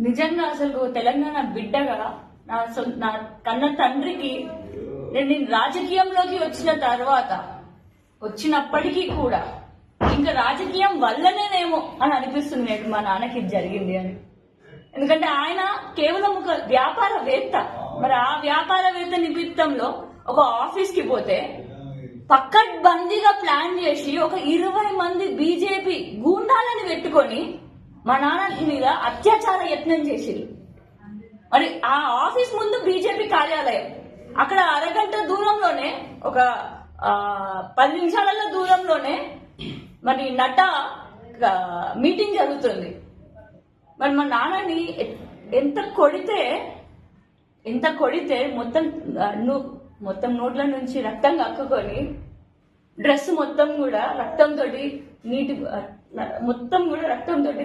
నిజంగా అసలు తెలంగాణ బిడ్డగా నా కన్న తండ్రికి నేను రాజకీయంలోకి వచ్చినప్పటికీ కూడా ఇంకా రాజకీయం వల్లనేనేమో అని అనిపిస్తుంది మా నాన్నకి జరిగింది అని. ఎందుకంటే ఆయన కేవలం ఒక వ్యాపారవేత్త. మరి ఆ వ్యాపారవేత్త నిమిత్తంలో ఒక ఆఫీస్ కి పోతే పక్కడ్బందీగా ప్లాన్ చేసి ఒక 20 మంది బీజేపీ గూండాలని పెట్టుకొని మా నాన్న మీద అత్యాచార యత్నం చేసిరు. మరి ఆ ఆఫీస్ ముందు బీజేపీ కార్యాలయం, అక్కడ అరగంట దూరంలోనే ఒక 10 నిమిషాల దూరంలోనే మరి నట మీటింగ్ జరుగుతుంది. మరి మా నాన్నని ఎంత కొడితే మొత్తం నోట్ల నుంచి రక్తం కక్కుకొని డ్రెస్ మొత్తం కూడా రక్తంతో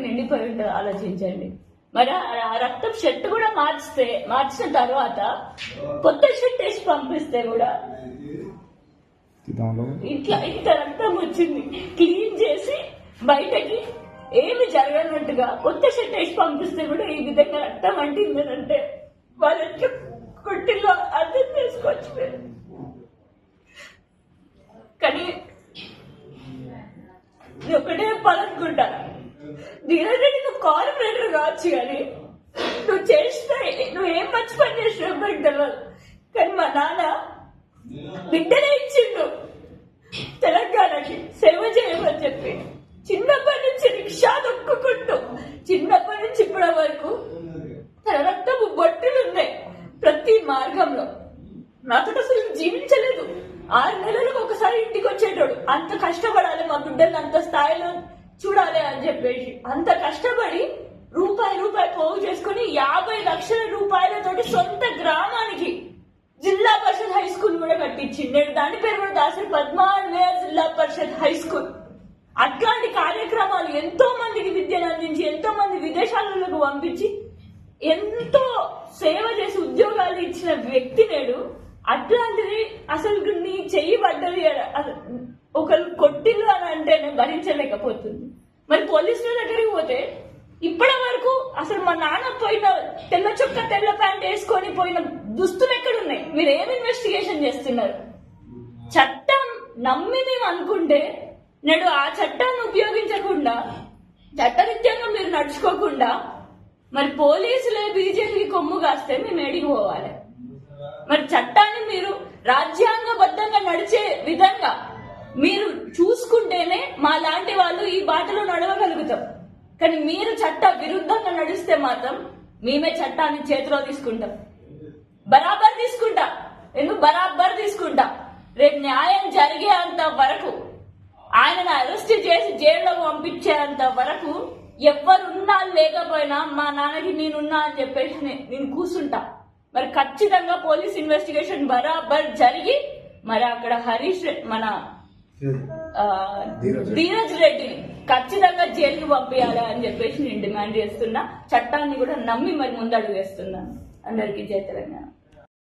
నిండిపోయి ఉంటుంది. ఆలోచించండి. మరి ఆ రక్తం షర్ట్ కూడా మార్చిన తర్వాత కొత్త షర్ట్ వేసి పంపిస్తే కూడా ఇట్లా ఇంత రక్తం వచ్చింది. క్లీన్ చేసి బయటకి ఏమి జరగనట్టుగా కొత్త షర్ట్ వేసి పంపిస్తే కూడా ఈ విధంగా రక్తం అంటిందనంటే వాళ్ళు ఎట్లా కొట్టిలో అర్థం చేసుకోవచ్చు. కానీ ఒకటే చెప్పాలనుకుంటా, ధీరజ్ రెడ్డి నువ్వు కార్పొరేటర్ కావచ్చు, కానీ నువ్వు ఏం మంచి పని చేసినావు నాకు తెలియదు. కానీ మా నాన్న బిడ్డనే ఇచ్చిండు తెలంగాణకి సేవ చేయమని చెప్పి. చిన్నప్పటి నుంచి రిక్షా దొక్కుకుంటూ చిన్నప్పటి నుంచి ఇప్పటి వరకు తన రక్తపు బొట్టులు ఉన్నాయి ప్రతి మార్గంలో. నాతో అసలు జీవించలేదు. 6 నెలలకు ఒకసారి ఇంటికి వచ్చేటోడు. అంత కష్టపడాలి మా బిడ్డలు అంత స్థాయిలో చూడాలి అని చెప్పేసి అంత కష్టపడి రూపాయి పోగు చేసుకుని 50 లక్షల రూపాయలతోటి సొంత గ్రామానికి జిల్లా పరిషత్ హై స్కూల్ కూడా కట్టించింది. నేను దాని పేరు కూడా దాసరి పద్మావతి జిల్లా పరిషత్ హై స్కూల్. అట్లాంటి కార్యక్రమాలు ఎంతో మందికి విద్యను అందించి ఎంతో మంది విదేశాలకు పంపించి ఎంతో సేవ చేసి ఉద్యోగాలు ఇచ్చిన వ్యక్తి నేడు. అట్లాంటిది అసలు నీ చెయ్యి పడ్డది ఒకరు కొట్టిల్లు అని అంటే నేను భరించలేకపోతుంది. మరి పోలీసుల దగ్గరికి పోతే ఇప్పటి వరకు అసలు మా నాన్న పోయిన తెల్ల చొక్క తెల్ల ప్యాంట్ వేసుకొని పోయిన దుస్తులు ఎక్కడున్నాయి? మీరు ఏం ఇన్వెస్టిగేషన్ చేస్తున్నారు? చట్టం నమ్మి మేము అనుకుంటే నేడు ఆ చట్టాన్ని ఉపయోగించకుండా చట్టరీత్యంగా మీరు నడుచుకోకుండా మరి పోలీసులే బీజేపీకి కొమ్ము కాస్తే మేము ఏడికి పోవాలి? మరి చట్టాన్ని మీరు రాజ్యాంగబద్ధంగా నడిచే విధంగా మీరు చూసుకుంటేనే మా లాంటి వాళ్ళు ఈ బాటలో నడవగలుగుతాం. కానీ మీరు చట్ట విరుద్ధంగా నడిస్తే మాత్రం మేమే చట్టాన్ని చేతిలో తీసుకుంటాం. బరాబర్ తీసుకుంటా. రేపు న్యాయం జరిగేంత వరకు, ఆయనను అరెస్ట్ చేసి జైల్లోకి పంపించేంత వరకు ఎవరున్నా లేకపోయినా మా నాన్నకి నేనున్నా అని చెప్పేసి నేను కూర్చుంటా. మరి ఖచ్చితంగా పోలీస్ ఇన్వెస్టిగేషన్ బరాబర్ జరిగి మరి అక్కడ మన ధీరజ్ రెడ్డిని ఖచ్చితంగా జైలుకి పంపించాలి అని చెప్పేసి నేను డిమాండ్ చేస్తున్నా. చట్టాన్ని కూడా నమ్మి మరి ముందడుగు వేస్తున్నాను. అందరికీ జై తెలంగాణ.